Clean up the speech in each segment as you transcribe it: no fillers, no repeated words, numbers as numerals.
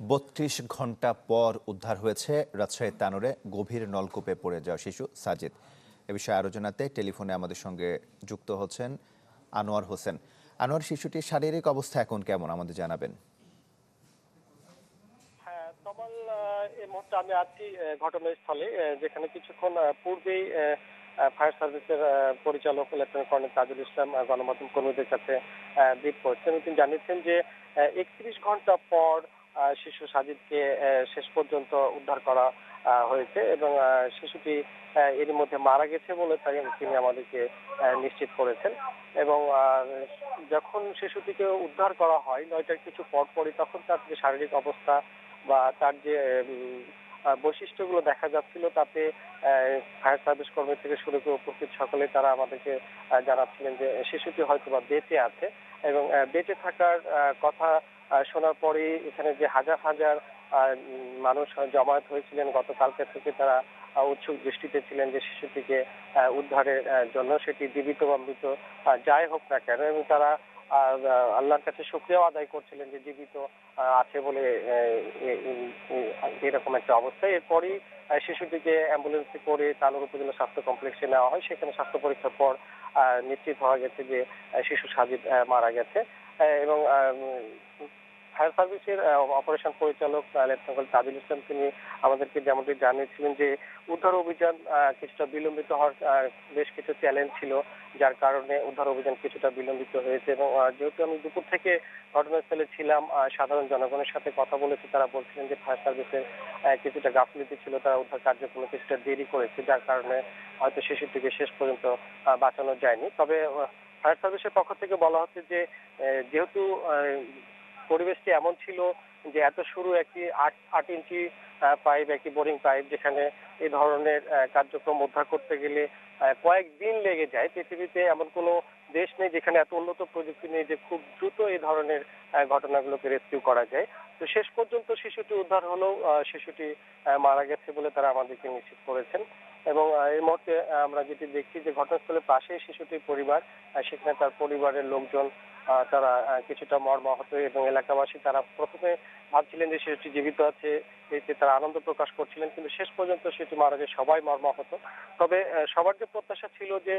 ৩২ ঘন্টা পর উদ্ধার হয়েছে রাজশাহীর তানোরে গভীর নলকূপে পড়ে যাওয়া শিশু সাজিদ। এ বিষয়ে আলোচনাতে টেলিফোনে আমাদের সঙ্গে যুক্ত হচ্ছেন আনোয়ার হোসেন। আনোয়ার, শিশুটির শারীরিক অবস্থা এখন কেমন আমাদের জানাবেন? হ্যাঁ, তমাল, এই মুহূর্তে আমি আছি ঘটনাস্থলে, যেখানে কিছুক্ষণ পূর্বেই ফায়ার সার্ভিসের পরিচালক লেফটেন্যান্ট কর্নেল তাজুল ইসলাম গণমাধ্যম কর্মীদের কাছে ব্রিফ করছেন। তিনি জানিয়েছেন যে ৩১ ঘন্টা পর শিশু সাজিদকে শেষ পর্যন্ত উদ্ধার করা হয়েছে এবং শিশুটি এর মধ্যে মারা গেছে বলে তিনি আমাদেরকে নিশ্চিত করেছেন। এবং যখন শিশুটিকে উদ্ধার করা হয় ৯টার কিছু পরপরই, তখন তার যে শারীরিক অবস্থা বা তার যে বৈশিষ্ট্যগুলো দেখা যাচ্ছিল, তাতে ফায়ার সার্ভিস কর্মী থেকে শুরু করে উপস্থিত সকলে তারা আমাদেরকে জানাচ্ছিলেন যে শিশুটি হয়তো বা বেঁচে আছে এবং বেঁচে থাকার কথা শোনার পরেই এখানে যে হাজার হাজার মানুষ জমায়েত হয়েছিলেন গতকালকে থেকে, তারা উৎসুক দৃষ্টিতে ছিলেন যে শিশুটিকে উদ্ধারের জন্য, সেটি জীবিত বা মৃত যাই হোক না কেন, এবং তারা আল্লাহর কাছে শুকরিয়াও আদায় করছিলেন যে জীবিত আছে বলে এরকম একটা অবস্থায়। এরপরই শিশুটিকে অ্যাম্বুলেন্সে করে তানোর উপজেলা স্বাস্থ্য কমপ্লেক্সে নেওয়া হয়। সেখানে স্বাস্থ্য পরীক্ষার পর নিশ্চিত হওয়া গেছে যে শিশু সাজিদ মারা গেছে। এবং ফায়ার সার্ভিসের অপারেশন পরিচালক লেফটেন্যান্ট তাজুল ইসলাম তিনি আমাদেরকে যেমনটি জানিয়েছিলেন যে উদ্ধার অভিযান কিছুটা বিলম্বিত হওয়ার বেশ কিছু চ্যালেঞ্জ ছিল, যার কারণে উদ্ধার অভিযান কিছুটা বিলম্বিত হয়েছে। এবং যেহেতু আমি দুপুর থেকে ঘটনাস্থলে ছিলাম, সাধারণ জনগণের সাথে কথা বলেছি, তারা বলছিলেন যে ফায়ার সার্ভিসের কিছুটা গাফিলতি ছিল, তারা উদ্ধার কার্যক্রমে কিছুটা দেরি করেছে, যার কারণে হয়তো শিশুটিকে শেষ পর্যন্ত বাঁচানো যায়নি। তবে ফায়ার সার্ভিসের পক্ষ থেকে বলা হচ্ছে যে যেহেতু পরিবেশটি এমন ছিল যে এত সরু একটি ৮ ইঞ্চি পাইপ, একটি বোরিং পাইপ, যেখানে এই ধরনের কার্যক্রম উদ্ধার করতে গেলে কয়েকদিন লেগে যায়। পৃথিবীতে এমন কোনো দেশ নেই যেখানে এত উন্নত প্রযুক্তি নেই যে খুব দ্রুত এই ধরনের ঘটনাগুলোকে রেস্কিউ করা যায়। তো শেষ পর্যন্ত শিশুটি উদ্ধার হলেও শিশুটি মারা গেছে বলে তারা আমাদেরকে নিশ্চিত করেছেন। এবং এই মুহূর্তে আমরা যেটি দেখছি যে ঘটনাস্থলের পাশেই শিশুটির পরিবার, সেখানে তার পরিবারের লোকজন তারা কিছুটা মর্মাহত, এবং এলাকাবাসী তারা প্রথমে ভাবছিলেন যে শিশুটি জীবিত আছে, এতে তারা আনন্দ প্রকাশ করছিলেন, কিন্তু শেষ পর্যন্ত শিশু মারা যায়, সবাই মর্মাহত। তবে সবার যে প্রত্যাশা ছিল যে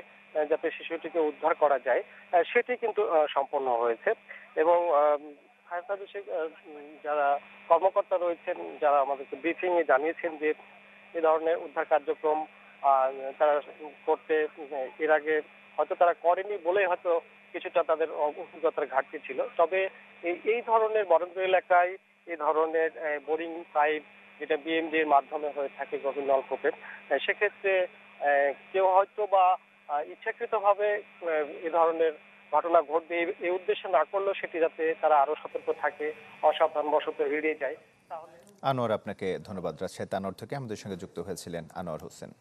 যাতে শিশুটিকে উদ্ধার করা যায়, সেটি কিন্তু সম্পন্ন হয়েছে। এবং ফায়ার সার্ভিসের যারা কর্মকর্তা রয়েছেন, যারা আমাদেরকে ব্রিফিং এ জানিয়েছেন যে এ ধরনের উদ্ধার কার্যক্রম তারা করতে এর আগে হয়তো তারা করেনি বলেই হয়তো কিছুটা তাদের অভিজ্ঞতার ঘাটতি ছিল। তবে এই ধরনের বরেন্দ্র এলাকায় এই ধরনের বোরিং পাইপ, যেটা বিএমডি এর মাধ্যমে হয়ে থাকে গভীর নলকূপের, সেক্ষেত্রে কেউ হয়তো বা ইচ্ছাকৃতভাবে এ ধরনের ঘটনা ঘটবে এই উদ্দেশ্যে না করলেও সেটি যাতে তারা আরো সতর্ক থাকে, অসাবধানবশত এড়িয়ে যায়, তাহলে। আনোয়ার, আপনাকে ধন্যবাদ। রাজশাহী তানোর থেকে আমাদের সঙ্গে যুক্ত হয়েছিলেন আনোয়ার হোসেন।